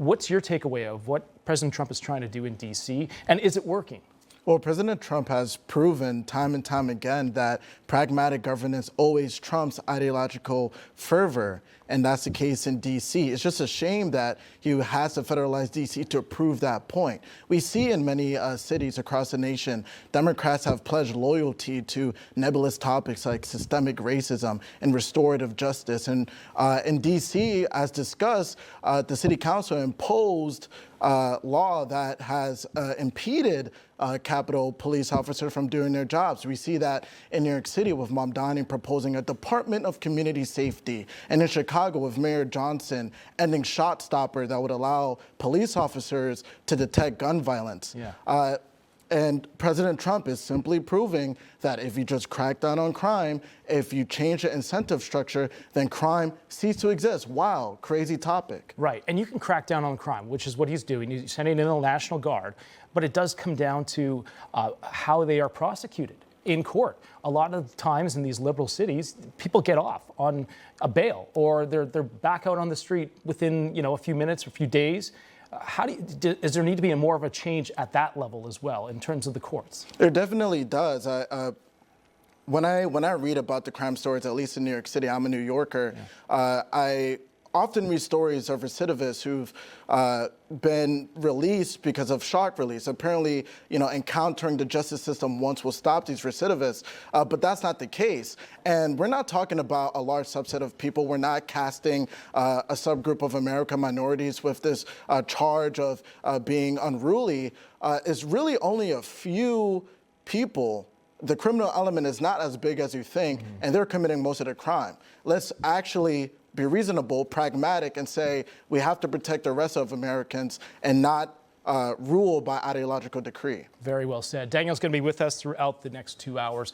What's your takeaway of what President Trump is trying to do in D.C., and is it working? Well, President Trump has proven time and time again that pragmatic governance always trumps ideological fervor, and that's the case in D.C. It's just a shame that he has to federalize D.C. to prove that point. We see in many cities across the nation, Democrats have pledged loyalty to nebulous topics like systemic racism and restorative justice. And in D.C., as discussed, the city council imposed law that has impeded Capitol police officers from doing their jobs. We see that in New York City with Mamdani proposing a Department of Community Safety, and in Chicago with Mayor Johnson ending ShotStopper that would allow police officers to detect gun violence. Yeah. And President Trump is simply proving that if you just crack down on crime, if you change the incentive structure, then crime ceases to exist. Wow, crazy topic. Right, and you can crack down on crime, which is what he's doing. He's sending in the National Guard, but it does come down to how they are prosecuted in court. A lot of times in these liberal cities, people get off on a bail, or they're back out on the street within a few minutes or a few days. Does there need to be more of a change at that level as well in terms of the courts? There definitely does. When I read about the crime stories, at least in New York City, I'm a New Yorker, I often read stories of recidivists who've been released because of shock release. Apparently, encountering the justice system once will stop these recidivists, but that's not the case. And we're not talking about a large subset of people. We're not casting a subgroup of American minorities with this charge of being unruly. It's really only a few people. The criminal element is not as big as you think, and they're committing most of the crime. Let's actually be reasonable, pragmatic, and say we have to protect the rest of Americans and not rule by ideological decree. Very well said. Daniel's going to be with us throughout the next 2 hours.